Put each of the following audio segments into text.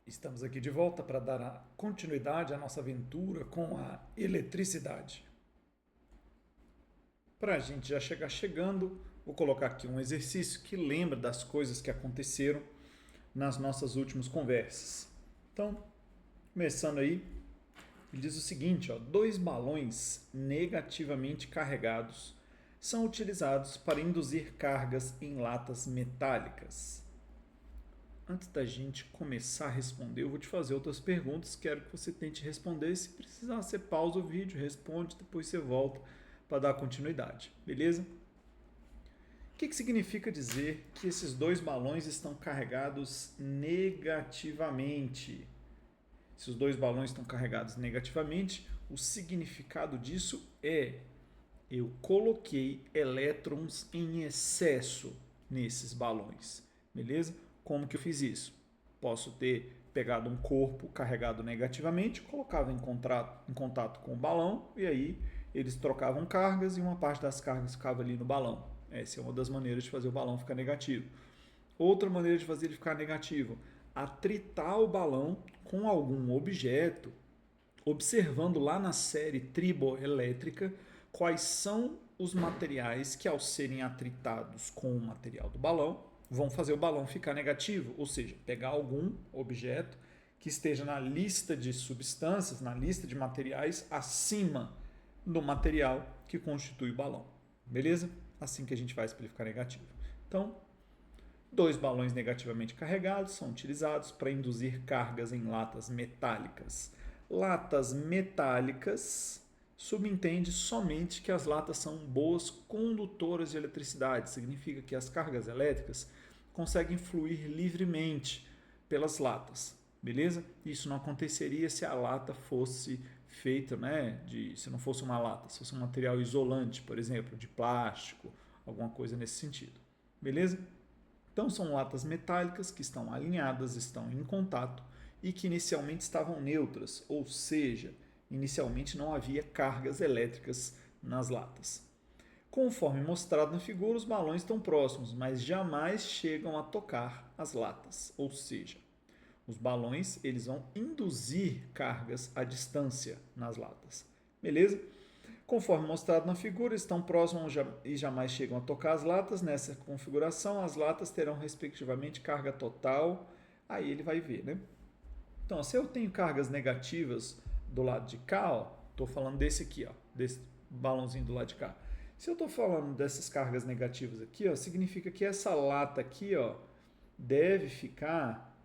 Estamos aqui de volta para dar a continuidade à nossa aventura com a eletricidade. Para a gente já chegar chegando, vou colocar aqui um exercício que lembra das coisas que aconteceram nas nossas últimas conversas. Então, começando aí, ele diz o seguinte: dois balões negativamente carregados são utilizados para induzir cargas em latas metálicas. Antes da gente começar a responder, eu vou te fazer outras perguntas. Quero que você tente responder. Se precisar, você pausa o vídeo, responde, depois você volta para dar continuidade. Beleza? O que significa dizer que esses dois balões estão carregados negativamente? Se os dois balões estão carregados negativamente, o significado disso é: eu coloquei elétrons em excesso nesses balões. Beleza? Como que eu fiz isso? Posso ter pegado um corpo carregado negativamente, colocava em contato com o balão e aí eles trocavam cargas e uma parte das cargas ficava ali no balão. Essa é uma das maneiras de fazer o balão ficar negativo. Outra maneira de fazer ele ficar negativo: atritar o balão com algum objeto, observando lá na série triboelétrica quais são os materiais que, ao serem atritados com o material do balão, vão fazer o balão ficar negativo, ou seja, pegar algum objeto que esteja na lista de substâncias, na lista de materiais acima do material que constitui o balão. Beleza? Assim que a gente faz para ele ficar negativo. Então, dois balões negativamente carregados são utilizados para induzir cargas em latas metálicas. Latas metálicas subentende somente que as latas são boas condutoras de eletricidade. Significa que as cargas elétricas conseguem fluir livremente pelas latas. Beleza? Isso não aconteceria se a lata fosse feita, se não fosse uma lata, se fosse um material isolante, por exemplo, de plástico, alguma coisa nesse sentido. Beleza? Então são latas metálicas que estão alinhadas, estão em contato e que inicialmente estavam neutras, ou seja, inicialmente não havia cargas elétricas nas latas. Conforme mostrado na figura, os balões estão próximos, mas jamais chegam a tocar as latas, ou seja, os balões eles vão induzir cargas à distância nas latas. Beleza? Conforme mostrado na figura, estão próximos e jamais chegam a tocar as latas. Nessa configuração, as latas terão respectivamente carga total. Aí ele vai ver, né? Então, se eu tenho cargas negativas do lado de cá, estou falando desse aqui, desse balãozinho do lado de cá. Se eu estou falando dessas cargas negativas aqui, significa que essa lata aqui, deve ficar,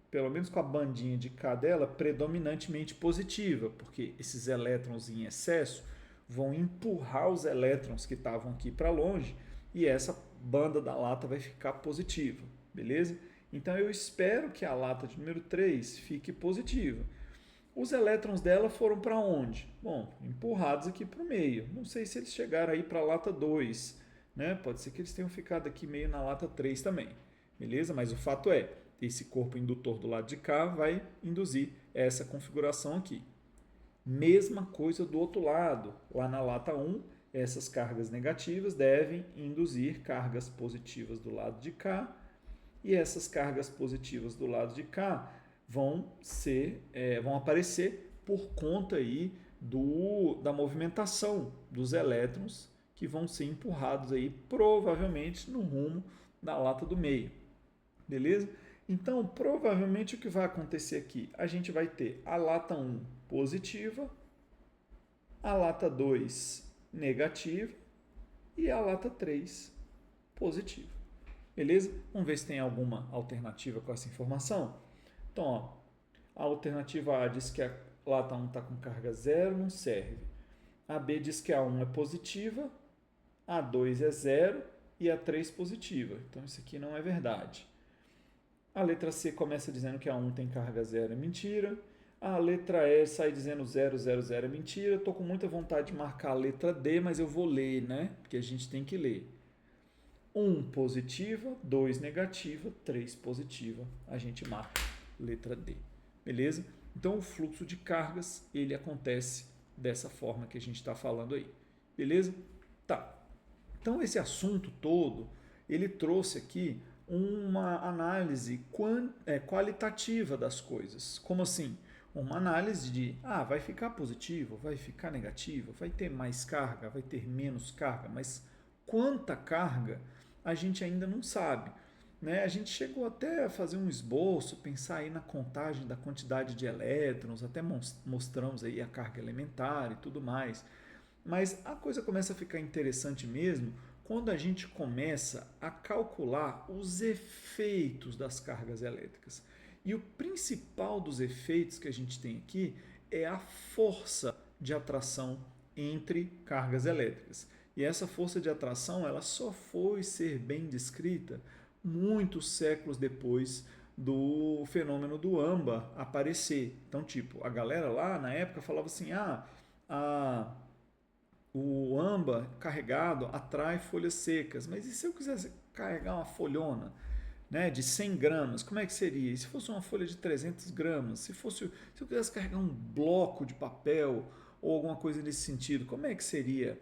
pelo menos com a bandinha de cá dela, predominantemente positiva, porque esses elétrons em excesso vão empurrar os elétrons que estavam aqui para longe e essa banda da lata vai ficar positiva, beleza? Então eu espero que a lata de número 3 fique positiva. Os elétrons dela foram para onde? Bom, empurrados aqui para o meio. Não sei se eles chegaram aí para a lata 2, né? Pode ser que eles tenham ficado aqui meio na lata 3 também, beleza? Mas o fato é, esse corpo indutor do lado de cá vai induzir essa configuração aqui. Mesma coisa do outro lado, lá na lata 1, essas cargas negativas devem induzir cargas positivas do lado de cá, e essas cargas positivas do lado de cá vão aparecer por conta aí da movimentação dos elétrons que vão ser empurrados aí provavelmente no rumo da lata do meio. Beleza? Então, provavelmente o que vai acontecer aqui? A gente vai ter a lata 1 positiva, a lata 2 negativa e a lata 3 positiva. Beleza? Vamos ver se tem alguma alternativa com essa informação. Então, a alternativa A diz que a lata 1 está com carga zero, não serve. A B diz que a 1 é positiva, a 2 é zero e a 3 positiva. Então, isso aqui não é verdade. A letra C começa dizendo que a 1 tem carga zero, é mentira. A letra E sai dizendo 0, 0, 0 é mentira. Estou com muita vontade de marcar a letra D, mas eu vou ler, né? Porque a gente tem que ler. 1 positiva, 2 negativa, 3 positiva. A gente marca letra D. Beleza? Então o fluxo de cargas ele acontece dessa forma que a gente está falando aí. Beleza? Tá. Então esse assunto todo ele trouxe aqui uma análise qualitativa das coisas. Como assim? Uma análise de, vai ficar positivo, vai ficar negativo, vai ter mais carga, vai ter menos carga, mas quanta carga a gente ainda não sabe. Né? A gente chegou até a fazer um esboço, pensar aí na contagem da quantidade de elétrons, até mostramos aí a carga elementar e tudo mais. Mas a coisa começa a ficar interessante mesmo quando a gente começa a calcular os efeitos das cargas elétricas. E o principal dos efeitos que a gente tem aqui é a força de atração entre cargas elétricas. E essa força de atração ela só foi ser bem descrita muitos séculos depois do fenômeno do AMBA aparecer. Então, tipo, a galera lá na época falava assim, o AMBA carregado atrai folhas secas, mas e se eu quisesse carregar uma folhona, né, de 100 gramas, como é que seria? E se fosse uma folha de 300 gramas? Se eu quisesse carregar um bloco de papel ou alguma coisa nesse sentido, como é que seria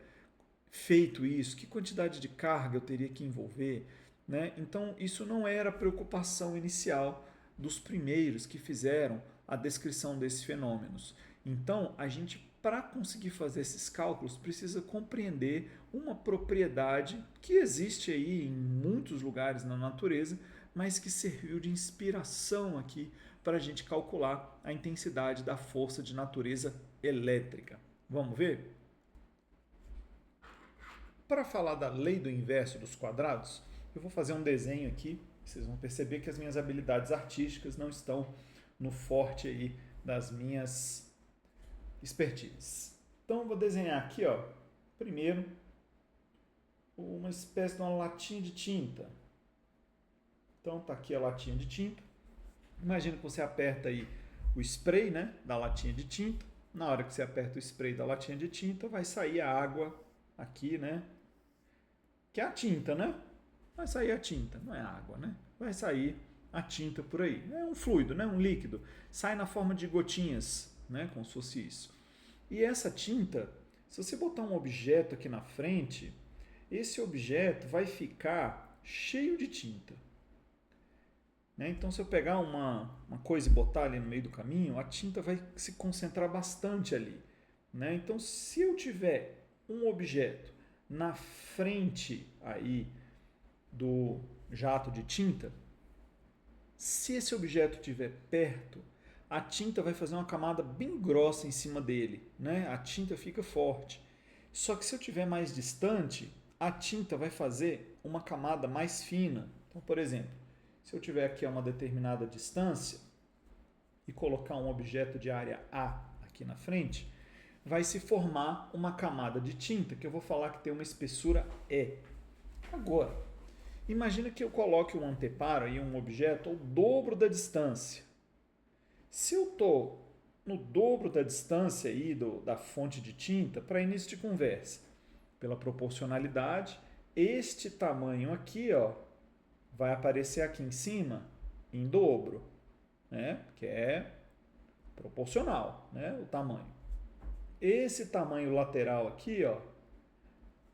feito isso? Que quantidade de carga eu teria que envolver? Né? Então, isso não era a preocupação inicial dos primeiros que fizeram a descrição desses fenômenos. Então, a gente, para conseguir fazer esses cálculos, precisa compreender uma propriedade que existe aí em muitos lugares na natureza, mas que serviu de inspiração aqui para a gente calcular a intensidade da força de natureza elétrica. Vamos ver? Para falar da lei do inverso dos quadrados, eu vou fazer um desenho aqui. Vocês vão perceber que as minhas habilidades artísticas não estão no forte aí das minhas expertises. Então eu vou desenhar aqui, primeiro, uma espécie de uma latinha de tinta. Então tá aqui a latinha de tinta. Imagina que você aperta aí o spray, né, da latinha de tinta. Na hora que você aperta o spray da latinha de tinta, vai sair a água aqui, né? Que é a tinta, né? Vai sair a tinta, não é água, né? Vai sair a tinta por aí. É um fluido, né? Um líquido. Sai na forma de gotinhas, né? Como se fosse isso. E essa tinta, se você botar um objeto aqui na frente, esse objeto vai ficar cheio de tinta. Né? Então, se eu pegar uma coisa e botar ali no meio do caminho, a tinta vai se concentrar bastante ali. Né? Então, se eu tiver um objeto na frente aí do jato de tinta, se esse objeto estiver perto, a tinta vai fazer uma camada bem grossa em cima dele, né? A tinta fica forte. Só que se eu estiver mais distante, a tinta vai fazer uma camada mais fina. Então, por exemplo, se eu tiver aqui a uma determinada distância e colocar um objeto de área A aqui na frente, vai se formar uma camada de tinta que eu vou falar que tem uma espessura E. Agora, imagina que eu coloque um anteparo aí, um objeto ao dobro da distância. Se eu estou no dobro da distância aí da fonte de tinta, para início de conversa, pela proporcionalidade, este tamanho aqui vai aparecer aqui em cima em dobro, né? Que é proporcional, né? O tamanho. Esse tamanho lateral aqui,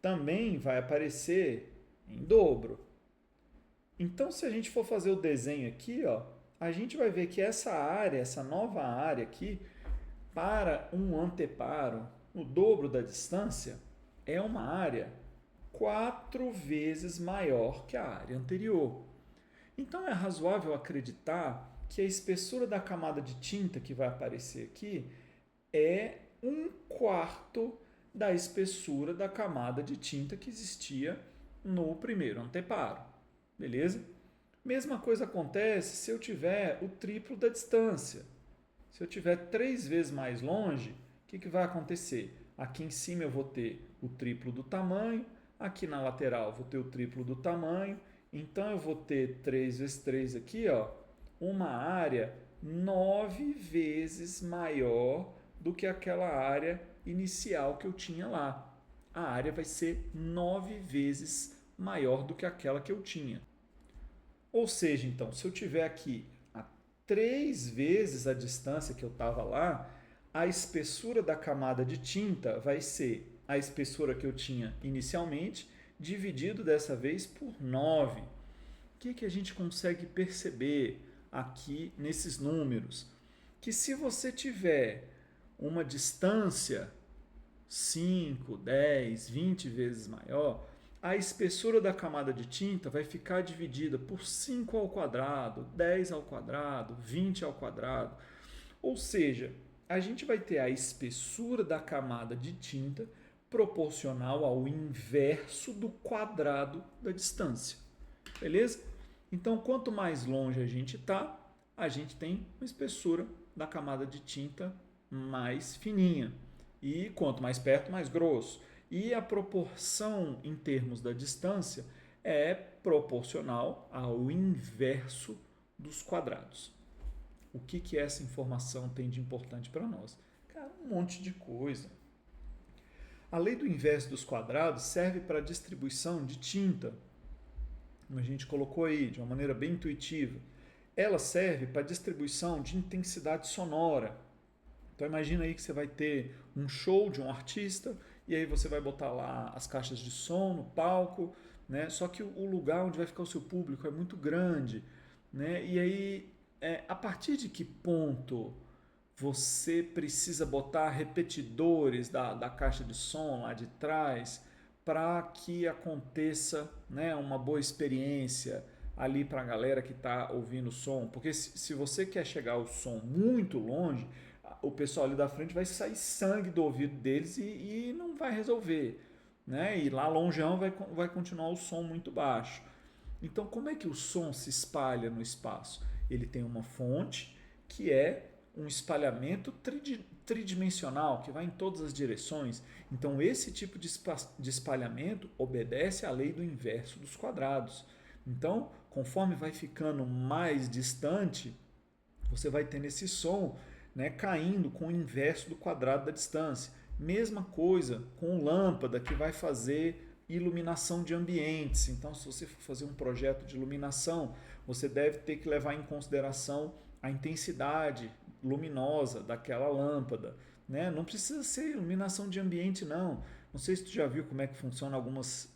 também vai aparecer em dobro. Então, se a gente for fazer o desenho aqui, a gente vai ver que essa área, essa nova área aqui, para um anteparo, no dobro da distância, é uma área 4 vezes maior que a área anterior. Então, é razoável acreditar que a espessura da camada de tinta que vai aparecer aqui é 1/4 da espessura da camada de tinta que existia no primeiro anteparo. Beleza? Mesma coisa acontece se eu tiver o triplo da distância. Se eu tiver 3 vezes mais longe, o que vai acontecer? Aqui em cima eu vou ter o triplo do tamanho, aqui na lateral eu vou ter o triplo do tamanho, então eu vou ter 3 vezes 3 aqui, uma área 9 vezes maior do que aquela área inicial que eu tinha lá. A área vai ser 9 vezes maior do que aquela que eu tinha. Ou seja, então, se eu tiver aqui a 3 vezes a distância que eu estava lá, a espessura da camada de tinta vai ser a espessura que eu tinha inicialmente, dividido dessa vez por 9. que a gente consegue perceber aqui nesses números? Que se você tiver uma distância 5, 10, 20 vezes maior, a espessura da camada de tinta vai ficar dividida por 5 ao quadrado, 10 ao quadrado, 20 ao quadrado. Ou seja, a gente vai ter a espessura da camada de tinta proporcional ao inverso do quadrado da distância. Beleza? Então, quanto mais longe a gente está, a gente tem uma espessura da camada de tinta mais fininha. E quanto mais perto, mais grosso. E a proporção em termos da distância é proporcional ao inverso dos quadrados. O que essa informação tem de importante para nós? Cara, um monte de coisa. A lei do inverso dos quadrados serve para a distribuição de tinta, como a gente colocou aí, de uma maneira bem intuitiva. Ela serve para a distribuição de intensidade sonora. Então imagina aí que você vai ter um show de um artista e aí você vai botar lá as caixas de som no palco, né? Só que o lugar onde vai ficar o seu público é muito grande, né? E aí, a partir de que ponto você precisa botar repetidores da caixa de som lá de trás para que aconteça, né, uma boa experiência ali para a galera que está ouvindo o som? Porque se você quer chegar ao som muito longe, o pessoal ali da frente vai sair sangue do ouvido deles e não vai resolver, né? E lá longeão vai continuar o som muito baixo. Então, como é que o som se espalha no espaço? Ele tem uma fonte que é um espalhamento tridimensional, que vai em todas as direções. Então, esse tipo de espalhamento obedece à lei do inverso dos quadrados. Então, conforme vai ficando mais distante, você vai tendo esse som, né, caindo com o inverso do quadrado da distância. Mesma coisa com lâmpada, que vai fazer iluminação de ambientes. Então, se você for fazer um projeto de iluminação, você deve ter que levar em consideração a intensidade luminosa daquela lâmpada, né? Não precisa ser iluminação de ambiente, não. Não sei se tu já viu como é que funciona algumas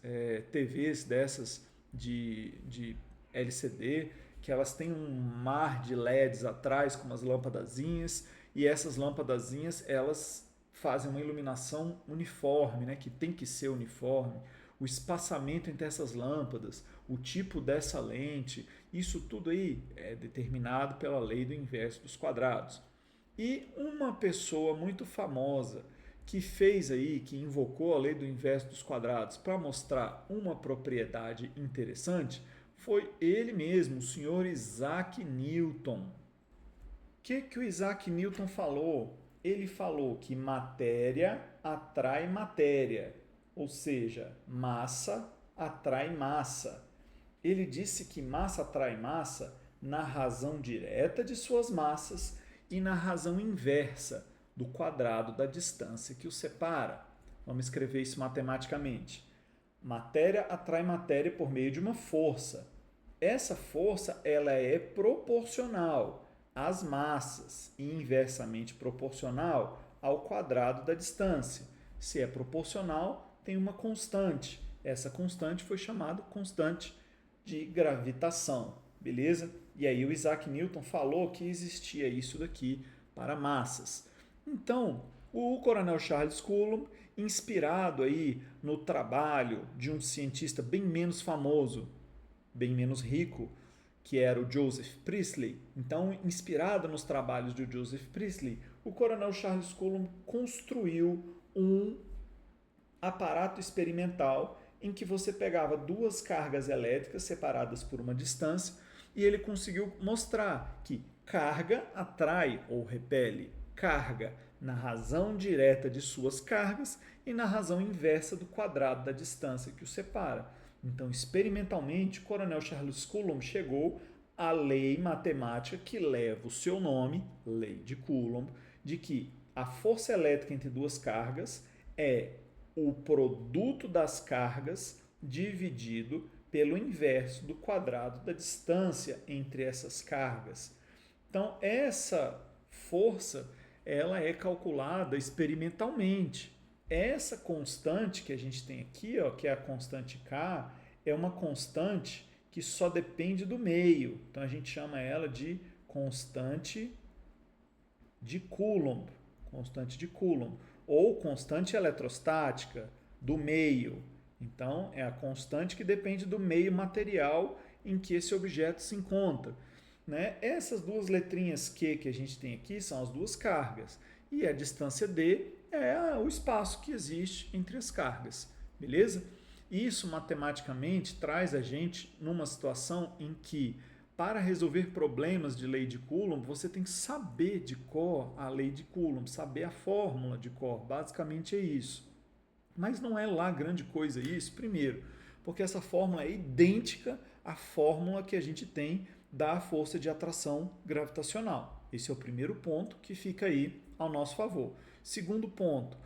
TVs dessas de LCD, que elas têm um mar de LEDs atrás com umas lâmpadazinhas, e essas lâmpadazinhas elas fazem uma iluminação uniforme, né? Que tem que ser uniforme. O espaçamento entre essas lâmpadas, o tipo dessa lente, isso tudo aí é determinado pela lei do inverso dos quadrados. E uma pessoa muito famosa que fez aí, que invocou a lei do inverso dos quadrados para mostrar uma propriedade interessante, foi ele mesmo, o senhor Isaac Newton. O que o Isaac Newton falou? Ele falou que matéria atrai matéria, ou seja, massa atrai massa. Ele disse que massa atrai massa na razão direta de suas massas e na razão inversa do quadrado da distância que os separa. Vamos escrever isso matematicamente. Matéria atrai matéria por meio de uma força. Essa força ela é proporcional às massas e inversamente proporcional ao quadrado da distância. Se é proporcional, tem uma constante. Essa constante foi chamada constante de gravitação, beleza? E aí o Isaac Newton falou que existia isso daqui para massas. Então, o Coronel Charles Coulomb, inspirado aí no trabalho de um cientista bem menos famoso, bem menos rico, que era o Joseph Priestley. Então, inspirado nos trabalhos de Joseph Priestley, o Coronel Charles Coulomb construiu um aparato experimental em que você pegava duas cargas elétricas separadas por uma distância e ele conseguiu mostrar que carga atrai ou repele carga na razão direta de suas cargas e na razão inversa do quadrado da distância que o separa. Então, experimentalmente, o Coronel Charles Coulomb chegou à lei matemática que leva o seu nome, lei de Coulomb, de que a força elétrica entre duas cargas é o produto das cargas dividido pelo inverso do quadrado da distância entre essas cargas. Então, essa força ela é calculada experimentalmente. Essa constante que a gente tem aqui, ó, que é a constante K, é uma constante que só depende do meio. Então a gente chama ela de constante de Coulomb, ou constante eletrostática do meio. Então é a constante que depende do meio material em que esse objeto se encontra. Né? Essas duas letrinhas Q que a gente tem aqui são as duas cargas. E a distância D é o espaço que existe entre as cargas. Beleza? Isso matematicamente traz a gente numa situação em que, para resolver problemas de lei de Coulomb, você tem que saber de cor a lei de Coulomb, saber a fórmula de cor. Basicamente é isso. Mas não é lá grande coisa isso, primeiro, porque essa fórmula é idêntica à fórmula que a gente tem da força de atração gravitacional. Esse é o primeiro ponto que fica aí ao nosso favor. Segundo ponto,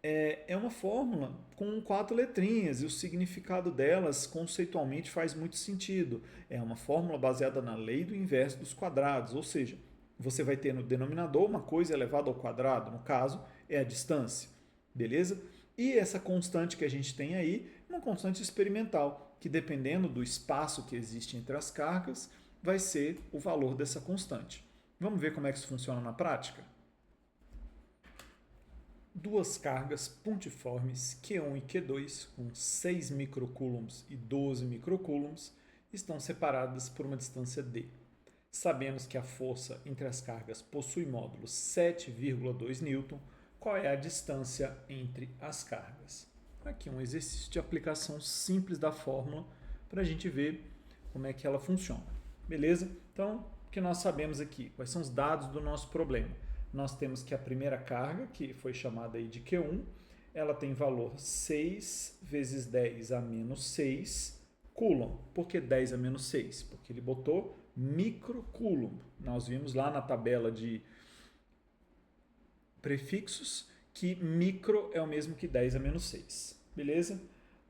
é uma fórmula com 4 letrinhas e o significado delas conceitualmente faz muito sentido. É uma fórmula baseada na lei do inverso dos quadrados, ou seja, você vai ter no denominador uma coisa elevada ao quadrado, no caso é a distância, beleza? E essa constante que a gente tem aí é uma constante experimental, que dependendo do espaço que existe entre as cargas, vai ser o valor dessa constante. Vamos ver como é que isso funciona na prática? Duas cargas pontiformes Q1 e Q2 com 6 microcoulombs e 12 microcoulombs estão separadas por uma distância d. Sabemos que a força entre as cargas possui módulo 7,2 N, qual é a distância entre as cargas? Aqui um exercício de aplicação simples da fórmula para a gente ver como é que ela funciona. Beleza? Então, o que nós sabemos aqui? Quais são os dados do nosso problema? Nós temos que a primeira carga, que foi chamada aí de Q1, ela tem valor 6 vezes 10 a menos 6 Coulomb. Por que 10 a menos 6? Porque ele botou microcoulomb. Nós vimos lá na tabela de prefixos que micro é o mesmo que 10 a menos 6. Beleza?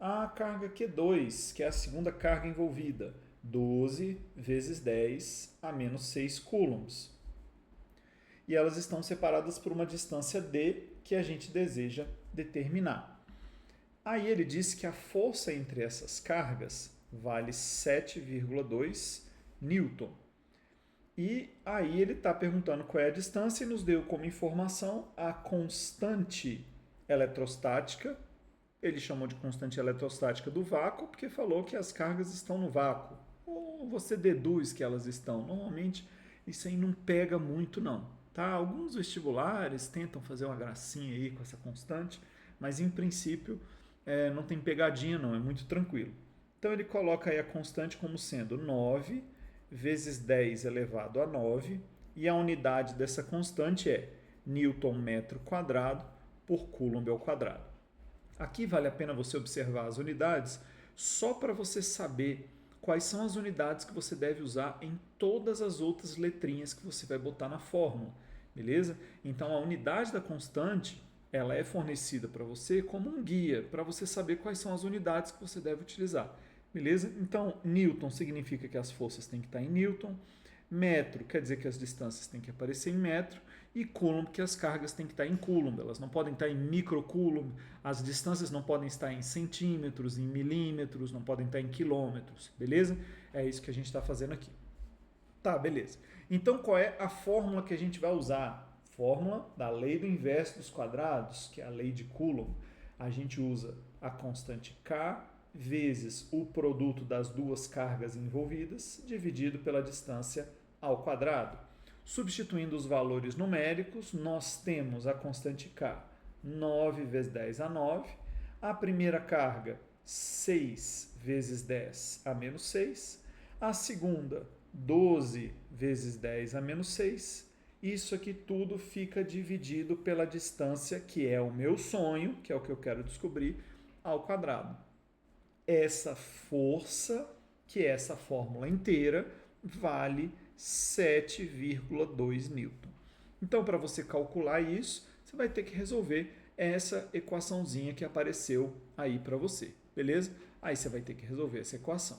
A carga Q2, que é a segunda carga envolvida, 12 vezes 10 a menos 6 coulombs. E elas estão separadas por uma distância d que a gente deseja determinar. Aí ele diz que a força entre essas cargas vale 7,2 Newton. E aí ele está perguntando qual é a distância e nos deu como informação a constante eletrostática. Ele chamou de constante eletrostática do vácuo porque falou que as cargas estão no vácuo. Ou você deduz que elas estão. Normalmente isso aí não pega muito não. Tá? Alguns vestibulares tentam fazer uma gracinha aí com essa constante, mas em princípio não tem pegadinha não, é muito tranquilo. Então ele coloca aí a constante como sendo 9 vezes 10 elevado a 9, e a unidade dessa constante é Newton metro quadrado por Coulomb ao quadrado. Aqui vale a pena você observar as unidades só para você saber quais são as unidades que você deve usar em todas as outras letrinhas que você vai botar na fórmula. Beleza? Então a unidade da constante ela é fornecida para você como um guia para você saber quais são as unidades que você deve utilizar. Beleza? Então Newton significa que as forças têm que estar em Newton, metro quer dizer que as distâncias têm que aparecer em metro e Coulomb que as cargas têm que estar em Coulomb. Elas não podem estar em microcoulomb, as distâncias não podem estar em centímetros, em milímetros, não podem estar em quilômetros. Beleza? É isso que a gente está fazendo aqui. Tá, beleza. Então, qual é a fórmula que a gente vai usar? Fórmula da lei do inverso dos quadrados, que é a lei de Coulomb. A gente usa a constante K vezes o produto das duas cargas envolvidas, dividido pela distância ao quadrado. Substituindo os valores numéricos, nós temos a constante K, 9 vezes 10 a 9. A primeira carga, 6 vezes 10 a menos 6. A segunda, 12 vezes 10 a menos 6. Isso aqui tudo fica dividido pela distância, que é o meu sonho, que é o que eu quero descobrir, ao quadrado. Essa força, que é essa fórmula inteira, vale 7,2 Newton. Então, para você calcular isso, você vai ter que resolver essa equaçãozinha que apareceu aí para você, beleza? Aí você vai ter que resolver essa equação.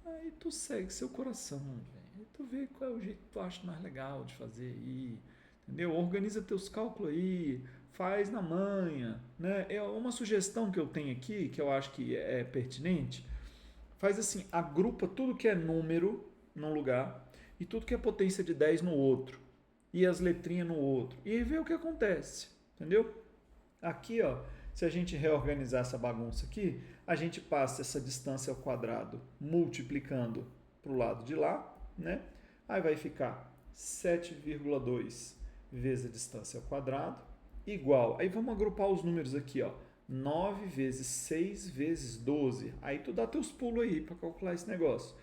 Aí tu segue seu coração, velho. Aí tu vê qual é o jeito que tu acha mais legal de fazer aí, entendeu? Organiza teus cálculos aí, faz na manha, né? É uma sugestão que eu tenho aqui, que eu acho que é pertinente. faz assim, agrupa tudo que é número num lugar e tudo que é potência de 10 no outro. E as letrinhas no outro. E vê o que acontece, entendeu? Aqui, ó, se a gente reorganizar essa bagunça aqui, a gente passa essa distância ao quadrado multiplicando para o lado de lá, né? Aí vai ficar 7,2 vezes a distância ao quadrado, igual. Aí vamos agrupar os números aqui, ó. 9 vezes 6 vezes 12. Aí tu dá teus pulos aí para calcular esse negócio.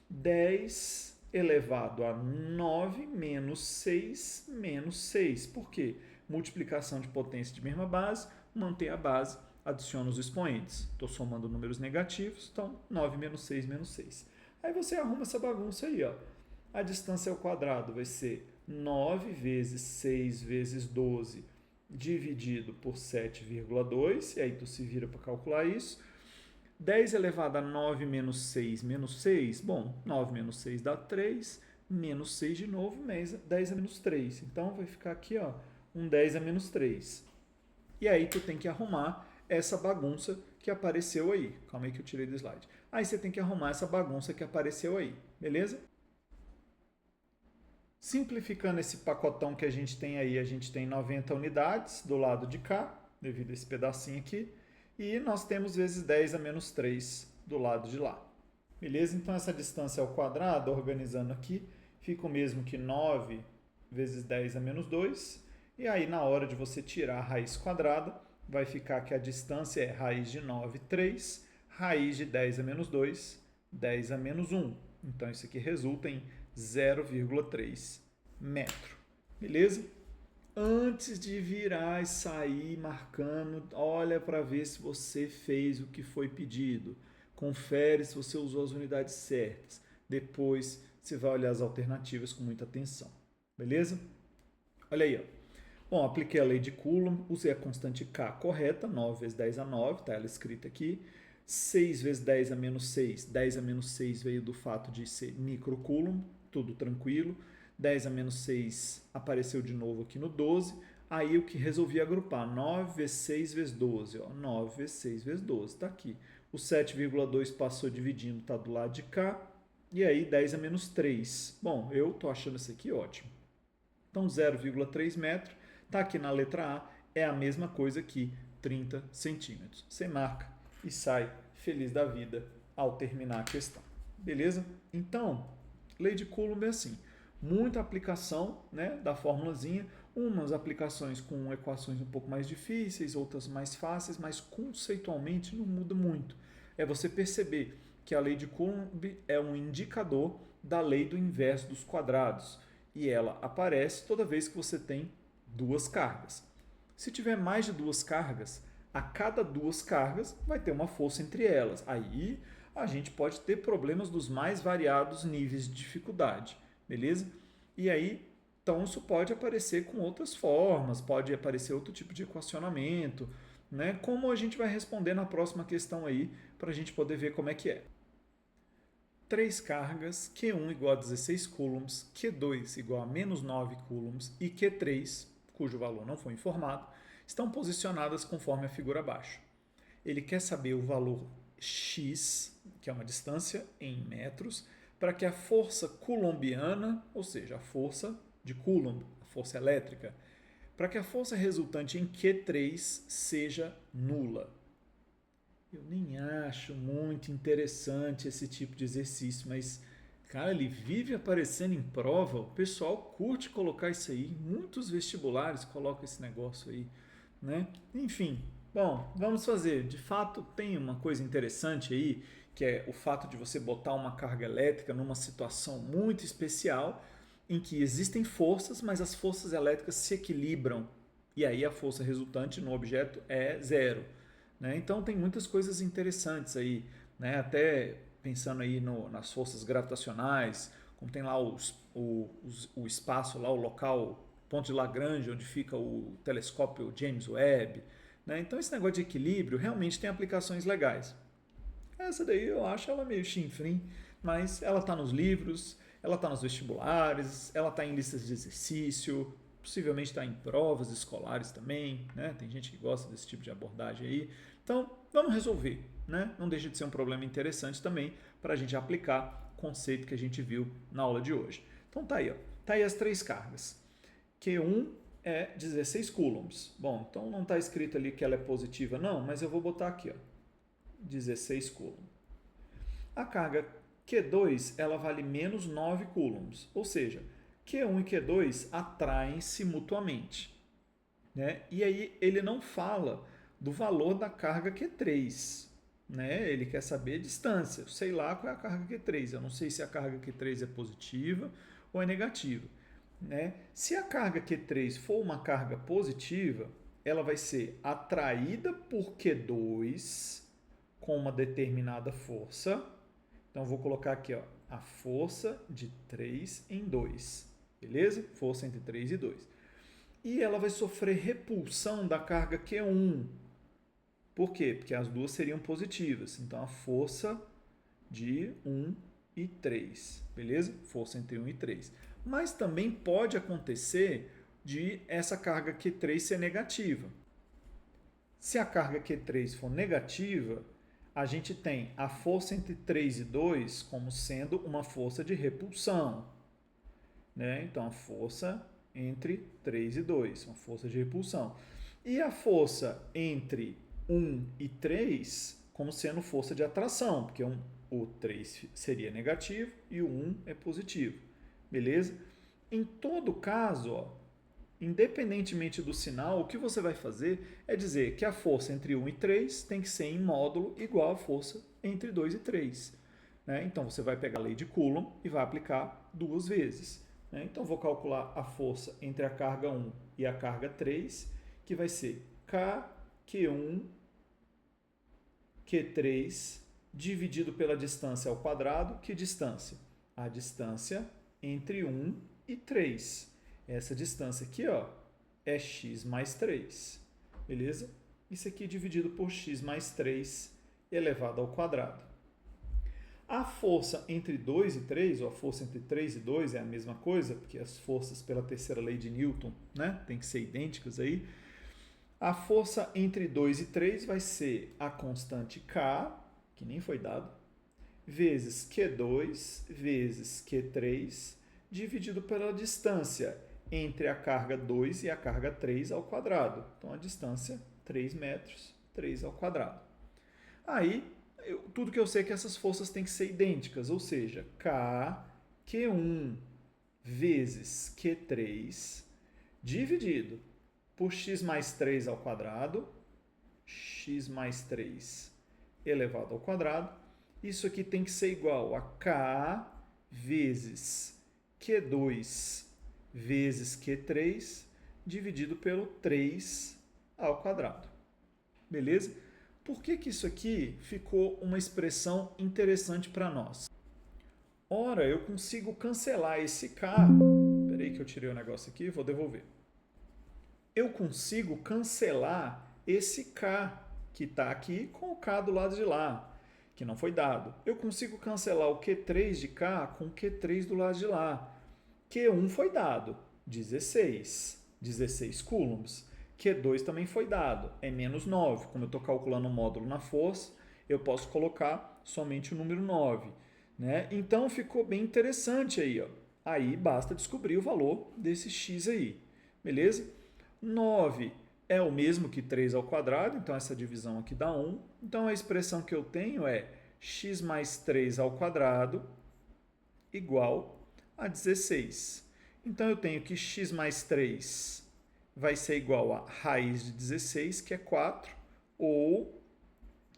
10 elevado a 9 menos 6 menos 6. Por quê? Multiplicação de potência de mesma base, mantém a base, adiciona os expoentes. Estou somando números negativos, então 9 menos 6 menos 6. Aí você arruma essa bagunça aí, ó. A distância ao quadrado vai ser 9 vezes 6 vezes 12 dividido por 7,2, e aí tu se vira para calcular isso. 10 elevado a 9 menos 6 menos 6, bom, 9 menos 6 dá 3, menos 6 de novo, 10 a menos 3. Então vai ficar aqui, ó, um 10 a menos 3. E aí tu tem que arrumar essa bagunça que apareceu aí. Calma aí que eu tirei do slide. Aí você tem que arrumar essa bagunça que apareceu aí, beleza? Simplificando esse pacotão que a gente tem aí, a gente tem 90 unidades do lado de cá, devido a esse pedacinho aqui, e nós temos vezes 10 a menos 3 do lado de lá. Beleza? Então essa distância ao quadrado, organizando aqui, fica o mesmo que 9 vezes 10 a menos 2, e aí na hora de você tirar a raiz quadrada, vai ficar que a distância é raiz de 9, 3, raiz de 10 a menos 2, 10 a menos 1. Então isso aqui resulta em 0,3 metro. Beleza? Antes de virar e sair marcando, olha para ver se você fez o que foi pedido. Confere se você usou as unidades certas. Depois você vai olhar as alternativas com muita atenção. Beleza? Olha aí, ó. Bom, apliquei a lei de Coulomb, usei a constante K correta, 9 vezes 10 a 9, está ela escrita aqui. 6 vezes 10 a menos 6, 10 a menos 6 veio do fato de ser microcoulomb, tudo tranquilo. 10 a menos 6 apareceu de novo aqui no 12. Aí eu que resolvi agrupar 9 vezes 6 vezes 12. Ó, 9 vezes 6 vezes 12, está aqui. O 7,2 passou dividindo, está do lado de cá. E aí 10 a menos 3. Bom, eu estou achando isso aqui ótimo. Então 0,3 metros, está aqui na letra A, é a mesma coisa que 30 centímetros. Você marca e sai feliz da vida ao terminar a questão. Beleza? Então, lei de Coulomb é assim. Muita aplicação, né, da formulazinha, umas aplicações com equações um pouco mais difíceis, outras mais fáceis, mas conceitualmente não muda muito. É você perceber que a lei de Coulomb é um indicador da lei do inverso dos quadrados e ela aparece toda vez que você tem duas cargas. Se tiver mais de duas cargas, a cada duas cargas vai ter uma força entre elas. Aí a gente pode ter problemas dos mais variados níveis de dificuldade. Beleza? E aí, então isso pode aparecer com outras formas, pode aparecer outro tipo de equacionamento, né? Como a gente vai responder na próxima questão aí, para a gente poder ver como é que é. 3 cargas, Q1 igual a 16 coulombs, Q2 igual a menos 9 coulombs e Q3, cujo valor não foi informado, estão posicionadas conforme a figura abaixo. Ele quer saber o valor x, que é uma distância em metros, para que a força coulombiana, ou seja, a força de Coulomb, a força elétrica, para que a força resultante em Q3 seja nula. Eu nem acho muito interessante esse tipo de exercício, mas, cara, ele vive aparecendo em prova, o pessoal curte colocar isso aí, muitos vestibulares colocam esse negócio aí, né? Enfim, bom, vamos fazer. De fato, tem uma coisa interessante aí, que é o fato de você botar uma carga elétrica numa situação muito especial, em que existem forças, mas as forças elétricas se equilibram, e aí a força resultante no objeto é zero. Né? Então tem muitas coisas interessantes aí, né? Até pensando aí nas forças gravitacionais, como tem lá o espaço, lá o local, ponto de Lagrange, onde fica o telescópio James Webb. Né? Então esse negócio de equilíbrio realmente tem aplicações legais. Essa daí eu acho ela meio chinfrim, mas ela está nos livros, ela está nos vestibulares, ela está em listas de exercício, possivelmente está em provas escolares também, né? Tem gente que gosta desse tipo de abordagem aí. Então, vamos resolver. né? Não deixa de ser um problema interessante também para a gente aplicar o conceito que a gente viu na aula de hoje. Então tá aí, ó. Tá aí as 3 cargas. Q1 é 16 coulombs. Bom, então não está escrito ali que ela é positiva não, mas eu vou botar aqui, ó, 16 coulombs. A carga Q2 ela vale menos 9 coulombs, ou seja, Q1 e Q2 atraem-se mutuamente, né? E aí ele não fala do valor da carga Q3, né? Ele quer saber a distância. Eu sei lá qual é a carga Q3, eu não sei se a carga Q3 é positiva ou é negativa, né? Se a carga Q3 for uma carga positiva, ela vai ser atraída por Q2 com uma determinada força. Então, vou colocar aqui, ó, a força de 3 em 2, beleza? Força entre 3 e 2. E ela vai sofrer repulsão da carga Q1. Por quê? Porque as duas seriam positivas. Então, a força de 1 e 3, beleza? Força entre 1 e 3. Mas também pode acontecer de essa carga Q3 ser negativa. Se a carga Q3 for negativa, a gente tem a força entre 3 e 2 como sendo uma força de repulsão, né? Então, a força entre 3 e 2, uma força de repulsão. E a força entre 1 e 3 como sendo força de atração, porque o 3 seria negativo e o 1 é positivo, beleza? Em todo caso, ó, independentemente do sinal, o que você vai fazer é dizer que a força entre 1 e 3 tem que ser em módulo igual à força entre 2 e 3. Né? Então, você vai pegar a lei de Coulomb e vai aplicar 2 vezes. Né? Então, vou calcular a força entre a carga 1 e a carga 3, que vai ser Kq1, Q3, dividido pela distância ao quadrado. Que distância? A distância entre 1 e 3. Essa distância aqui, ó, é x mais 3, beleza? Isso aqui dividido por x mais 3 elevado ao quadrado. A força entre 2 e 3, ou a força entre 3 e 2 é a mesma coisa, porque as forças pela terceira lei de Newton, né, tem que ser idênticas aí. A força entre 2 e 3 vai ser a constante K, que nem foi dado, vezes Q2 vezes Q3, dividido pela distância entre a carga 2 e a carga 3 ao quadrado. Então, a distância 3 metros, 3 ao quadrado. Aí, tudo que eu sei é que essas forças têm que ser idênticas, ou seja, Q1 vezes Q3 dividido por x mais 3 ao quadrado, x mais 3 elevado ao quadrado. Isso aqui tem que ser igual a K vezes Q2 vezes Q3 dividido pelo 3 ao quadrado. Beleza? Por que isso aqui ficou uma expressão interessante para nós? Ora, eu consigo cancelar esse K. Espera aí que eu tirei o negócio aqui, vou devolver. Eu consigo cancelar esse K que está aqui com o K do lado de lá, que não foi dado. Eu consigo cancelar o Q3 de K com o Q3 do lado de lá. Q1 foi dado, 16 coulombs. Q2 também foi dado, é menos 9. Como eu estou calculando o módulo na força, eu posso colocar somente o número 9. Né? Então, ficou bem interessante aí. Ó. Aí, basta descobrir o valor desse x aí. Beleza? 9 é o mesmo que 3 ao quadrado, então essa divisão aqui dá 1. Então, a expressão que eu tenho é x mais 3 ao quadrado igual a 16. Então, eu tenho que x mais 3 vai ser igual a raiz de 16, que é 4, ou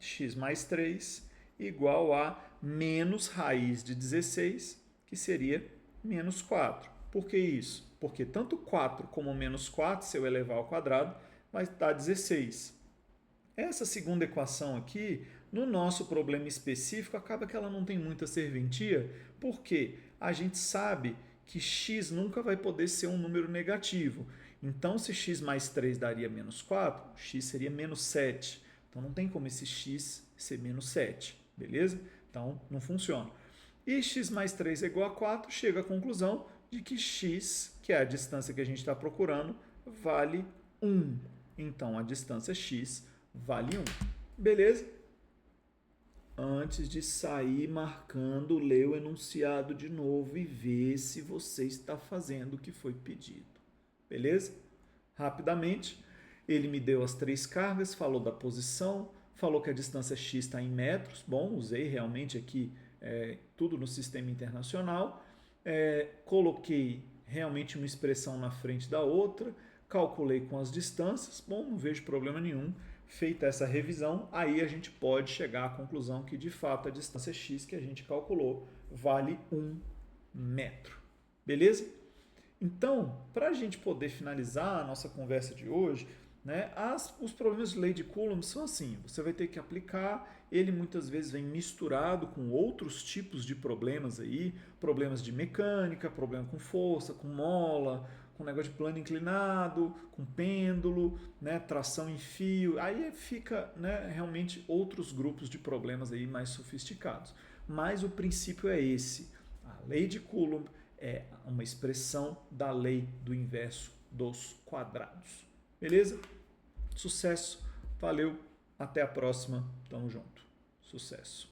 x mais 3 igual a menos raiz de 16, que seria menos 4. Por que isso? Porque tanto 4 como menos 4, se eu elevar ao quadrado, vai dar 16. Essa segunda equação aqui, no nosso problema específico, acaba que ela não tem muita serventia, porque a gente sabe que x nunca vai poder ser um número negativo. Então, se x mais 3 daria menos 4, x seria menos 7. Então, não tem como esse x ser menos 7, beleza? Então, não funciona. E x mais 3 é igual a 4, chega à conclusão de que x, que é a distância que a gente está procurando, vale 1. Então, a distância x vale 1. Beleza? antes de sair marcando, ler o enunciado de novo e ver se você está fazendo o que foi pedido. Beleza? Rapidamente, ele me deu as 3 cargas, falou da posição, falou que a distância x está em metros. Bom, usei realmente aqui tudo no sistema internacional. Coloquei realmente uma expressão na frente da outra, calculei com as distâncias. Bom, não vejo problema nenhum. Feita essa revisão, aí a gente pode chegar à conclusão que de fato a distância x que a gente calculou vale 1 metro. Beleza? Então, para a gente poder finalizar a nossa conversa de hoje, né, os problemas de lei de Coulomb são assim: você vai ter que aplicar, ele muitas vezes vem misturado com outros tipos de problemas aí, problemas de mecânica, problema com força, com mola, com negócio de plano inclinado, com pêndulo, né, tração em fio, aí fica, né, realmente outros grupos de problemas aí mais sofisticados. Mas o princípio é esse: a lei de Coulomb é uma expressão da lei do inverso dos quadrados. Beleza? Sucesso, valeu, até a próxima, tamo junto. Sucesso.